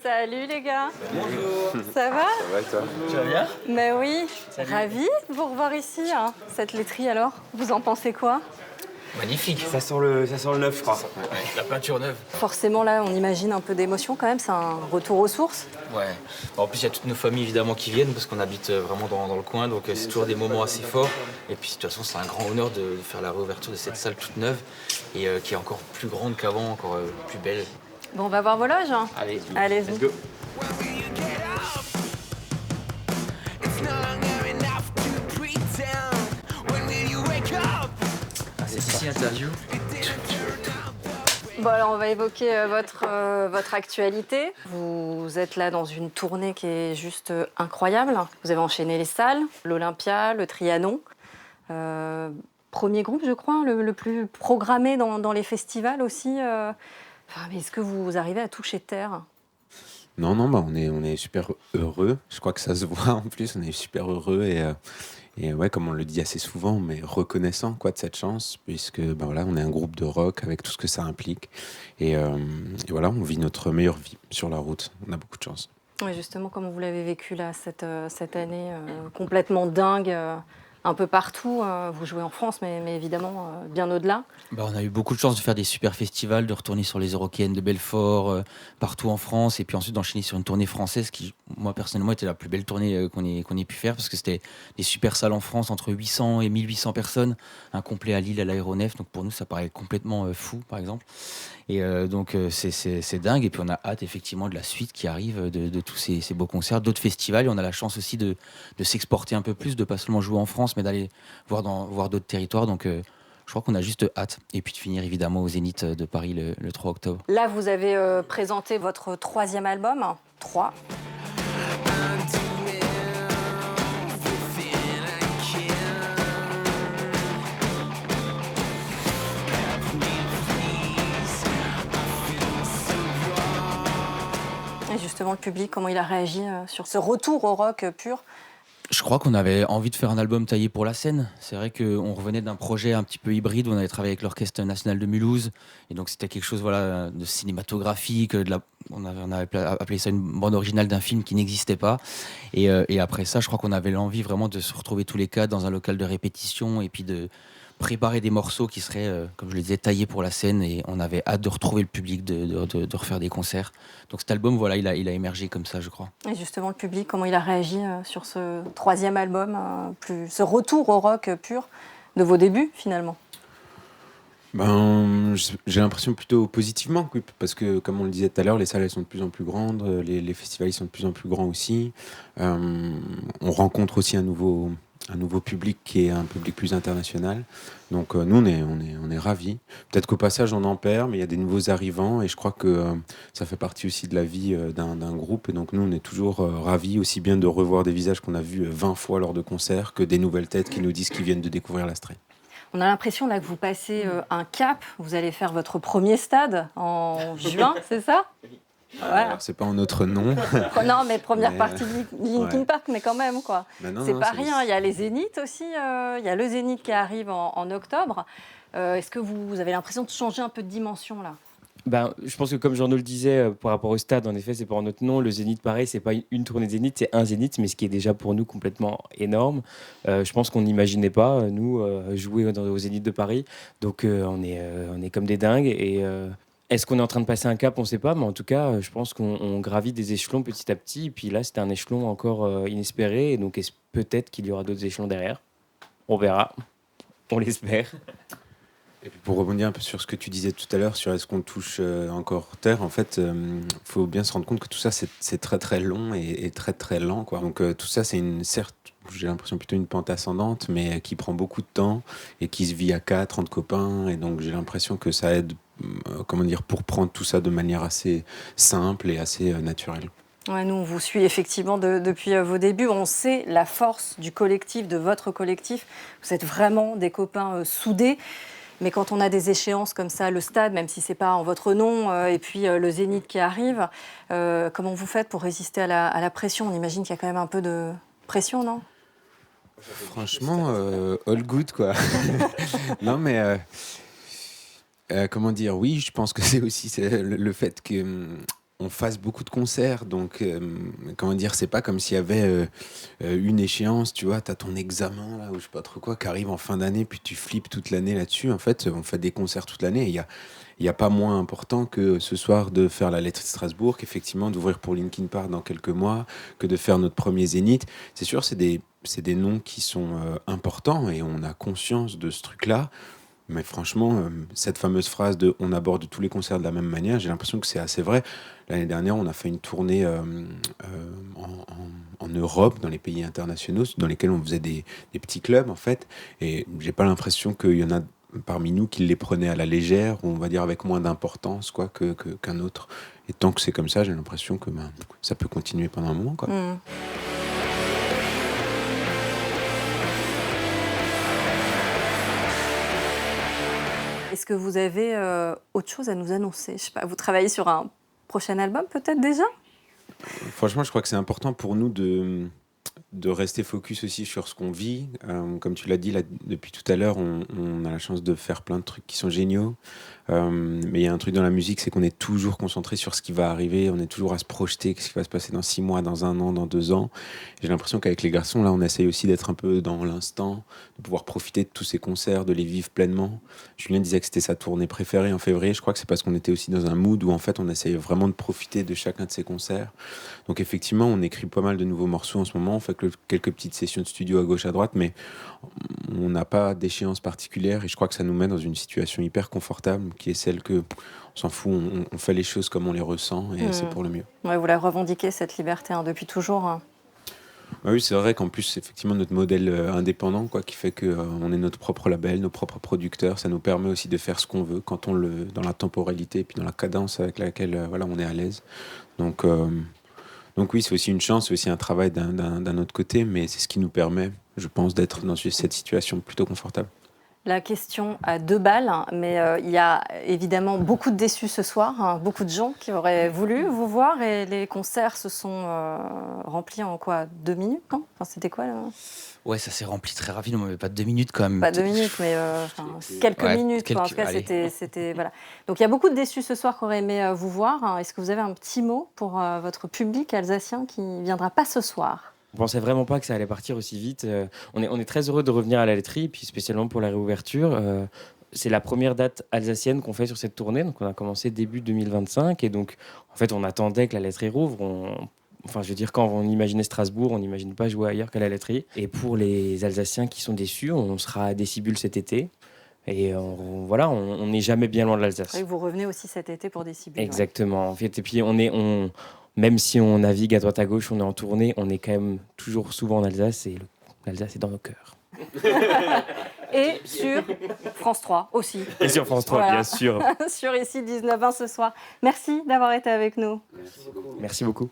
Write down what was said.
Salut les gars. Bonjour. Ça va? Ça va et toi? Tu vas bien? Mais oui, Salut. ravie de vous revoir ici. Hein. Cette laiterie alors, vous en pensez quoi? Magnifique. Ça sent le neuf, je crois. Ouais, la peinture neuve. Forcément là, on imagine un peu d'émotion quand même, c'est un retour aux sources. Ouais. En plus, il y a toutes nos familles évidemment qui viennent parce qu'on habite vraiment dans le coin, donc c'est toujours des moments assez forts. Et puis de toute façon, c'est un grand honneur de faire la réouverture de cette salle toute neuve et qui est encore plus grande qu'avant, encore plus belle. Bon, on va voir vos loges. Hein. Allez, Allez-y. let's go. Ah, c'est ici l'interview. Bon alors on va évoquer votre actualité. Vous êtes là dans une tournée qui est juste incroyable. Vous avez enchaîné les salles, l'Olympia, le Trianon. Premier groupe, je crois, le plus programmé dans les festivals aussi. Enfin, mais est-ce que vous arrivez à toucher terre? Non, on est super heureux. Je crois que ça se voit en plus. On est super heureux et ouais, comme on le dit assez souvent, mais reconnaissant quoi de cette chance, puisque voilà, on est un groupe de rock avec tout ce que ça implique. Et voilà, on vit notre meilleure vie sur la route. On a beaucoup de chance. Oui, justement, comment vous l'avez vécu là cette année complètement dingue, un peu partout. Vous jouez en France, mais évidemment bien au-delà. On a eu beaucoup de chance de faire des super festivals, de retourner sur les Eurockéennes de Belfort, partout en France, et puis ensuite d'enchaîner sur une tournée française qui, moi personnellement, était la plus belle tournée qu'on ait pu faire, parce que c'était des super salles en France, entre 800 et 1800 personnes, un complet à Lille, à l'Aéronef, donc pour nous ça paraît complètement fou, par exemple. Et donc c'est dingue, et puis on a hâte effectivement de la suite qui arrive, de tous ces beaux concerts, d'autres festivals, et on a la chance aussi de s'exporter un peu plus, de pas seulement jouer en France, mais d'aller voir d'autres territoires, donc je crois qu'on a juste hâte. Et puis de finir évidemment au Zénith de Paris le 3 octobre. Là, vous avez présenté votre 3e album, 3. Et justement, le public, comment il a réagi sur ce retour au rock pur? Je crois qu'on avait envie de faire un album taillé pour la scène. C'est vrai qu'on revenait d'un projet un petit peu hybride où on avait travaillé avec l'Orchestre National de Mulhouse. Et donc c'était quelque chose voilà, de cinématographique. On avait appelé ça une bande originale d'un film qui n'existait pas. Et après ça, je crois qu'on avait l'envie vraiment de se retrouver tous les quatre dans un local de répétition et puis de préparer des morceaux qui seraient, comme je le disais, taillés pour la scène. Et on avait hâte de retrouver le public, de refaire des concerts. Donc cet album, voilà, il a émergé comme ça, je crois. Et justement, le public, comment il a réagi sur ce 3e album, ce retour au rock pur de vos débuts, finalement? J'ai l'impression plutôt positivement, oui, parce que comme on le disait tout à l'heure, les salles elles sont de plus en plus grandes, les festivals ils sont de plus en plus grands aussi. On rencontre aussi un nouveau public qui est un public plus international. Donc nous on est ravis. Peut-être qu'au passage on en perd, mais il y a des nouveaux arrivants et je crois que ça fait partie aussi de la vie d'un groupe. Et donc nous on est toujours ravis aussi bien de revoir des visages qu'on a vus 20 fois lors de concerts que des nouvelles têtes qui nous disent qu'ils viennent de découvrir la Stray. On a l'impression là que vous passez un cap. Vous allez faire votre premier stade en juin, c'est ça? Voilà. Alors, c'est pas en notre nom. Non, mais première partie de Linkin ouais. Park, mais quand même, quoi. C'est pas rien. Il y a les Zéniths aussi. Il y a le Zénith qui arrive en octobre. Est-ce que vous avez l'impression de changer un peu de dimension, là? Je pense que comme Jean-No le disait, par rapport au stade, en effet, c'est pas en notre nom. Le Zénith, pareil, c'est pas une tournée de Zénith, c'est un Zénith, mais ce qui est déjà pour nous complètement énorme. Je pense qu'on n'imaginait pas, nous, jouer au Zénith de Paris. Donc on est comme des dingues. Et est-ce qu'on est en train de passer un cap? On ne sait pas, mais en tout cas, je pense qu'on gravit des échelons petit à petit. Et puis là, c'était un échelon encore inespéré. Et donc peut-être qu'il y aura d'autres échelons derrière. On verra. On l'espère. Et puis pour rebondir un peu sur ce que tu disais tout à l'heure, sur est-ce qu'on touche encore terre, en fait, faut bien se rendre compte que tout ça, c'est très très long et très très lent, quoi. Donc tout ça, c'est certes, j'ai l'impression plutôt une pente ascendante, mais qui prend beaucoup de temps et qui se vit à 4, entre copains. Et donc j'ai l'impression que ça aide, pour prendre tout ça de manière assez simple et assez naturelle. Ouais, nous, on vous suit effectivement depuis vos débuts. On sait la force du collectif, de votre collectif. Vous êtes vraiment des copains soudés. Mais quand on a des échéances comme ça, le stade, même si ce n'est pas en votre nom, et puis le Zénith qui arrive, comment vous faites pour résister à la pression? On imagine qu'il y a quand même un peu de pression, non? Franchement, all good, quoi. Non, mais comment dire, oui, je pense que c'est aussi le fait que on fasse beaucoup de concerts. Donc, comment dire, c'est pas comme s'il y avait une échéance, tu vois, t'as ton examen, là, ou je sais pas trop quoi, qui arrive en fin d'année, puis tu flippes toute l'année là-dessus. En fait, on fait des concerts toute l'année. Il y a pas moins important que ce soir de faire la Laiterie de Strasbourg, qu'effectivement d'ouvrir pour Linkin Park dans quelques mois, que de faire notre premier Zénith. C'est sûr, c'est des noms qui sont importants et on a conscience de ce truc-là. Mais franchement, cette fameuse phrase de on aborde tous les concerts de la même manière, j'ai l'impression que c'est assez vrai. L'année dernière, on a fait une tournée en Europe, dans les pays internationaux, dans lesquels on faisait des petits clubs, en fait. Et j'ai pas l'impression qu'il y en a parmi nous qui les prenaient à la légère, ou on va dire avec moins d'importance quoi, qu'un autre. Et tant que c'est comme ça, j'ai l'impression que ça peut continuer pendant un moment, quoi. Mmh. Est-ce que vous avez autre chose à nous annoncer? Je sais pas, vous travaillez sur un prochain album peut-être déjà? Franchement, je crois que c'est important pour nous de rester focus aussi sur ce qu'on vit. Comme tu l'as dit là, depuis tout à l'heure, on a la chance de faire plein de trucs qui sont géniaux. Mais il y a un truc dans la musique, c'est qu'on est toujours concentré sur ce qui va arriver. On est toujours à se projeter, ce qui va se passer dans 6 mois, dans 1 an, dans 2 ans. J'ai l'impression qu'avec les garçons, là, on essaye aussi d'être un peu dans l'instant, de pouvoir profiter de tous ces concerts, de les vivre pleinement. Julien disait que c'était sa tournée préférée en février. Je crois que c'est parce qu'on était aussi dans un mood où en fait, on essayait vraiment de profiter de chacun de ces concerts. Donc effectivement, on écrit pas mal de nouveaux morceaux en ce moment. On fait quelques petites sessions de studio à gauche, à droite, mais on n'a pas d'échéance particulière et je crois que ça nous met dans une situation hyper confortable qui est celle que on s'en fout, on fait les choses comme on les ressent et c'est pour le mieux. Ouais, vous la revendiquez cette liberté depuis toujours. Hein. Oui, c'est vrai qu'en plus, c'est effectivement notre modèle indépendant quoi, qui fait qu'on est notre propre label, nos propres producteurs. Ça nous permet aussi de faire ce qu'on veut quand dans la temporalité et puis dans la cadence avec laquelle voilà, on est à l'aise. Donc oui, c'est aussi une chance, c'est aussi un travail d'un autre côté, mais c'est ce qui nous permet, je pense, d'être dans cette situation plutôt confortable. La question à 2 balles, mais il y a évidemment beaucoup de déçus ce soir, hein, beaucoup de gens qui auraient voulu vous voir et les concerts se sont remplis en quoi, 2 minutes, non? Enfin, c'était quoi là? Ouais, ça s'est rempli très rapidement, mais pas 2 minutes quand même. Pas 2 minutes, mais quelques minutes. En tout cas, c'était voilà. Donc il y a beaucoup de déçus ce soir qui auraient aimé vous voir. Hein. Est-ce que vous avez un petit mot pour votre public alsacien qui ne viendra pas ce soir? On pensait vraiment pas que ça allait partir aussi vite. On est très heureux de revenir à la laiterie, puis spécialement pour la réouverture. C'est la première date alsacienne qu'on fait sur cette tournée, donc on a commencé début 2025, et donc en fait on attendait que la laiterie rouvre. Enfin, je veux dire, quand on imaginait Strasbourg, on n'imagine pas jouer ailleurs qu'à la laiterie. Et pour les Alsaciens qui sont déçus, on sera à Décibule cet été. Et voilà, on n'est jamais bien loin de l'Alsace. Et vous revenez aussi cet été pour Décibule. Exactement. Ouais. En fait, et puis même si on navigue à droite à gauche, on est en tournée, on est quand même toujours souvent en Alsace et l'Alsace est dans nos cœurs. Et sur France 3 aussi. Et sur France 3, voilà. Bien sûr. Sur ici 19h ce soir. Merci d'avoir été avec nous. Merci beaucoup.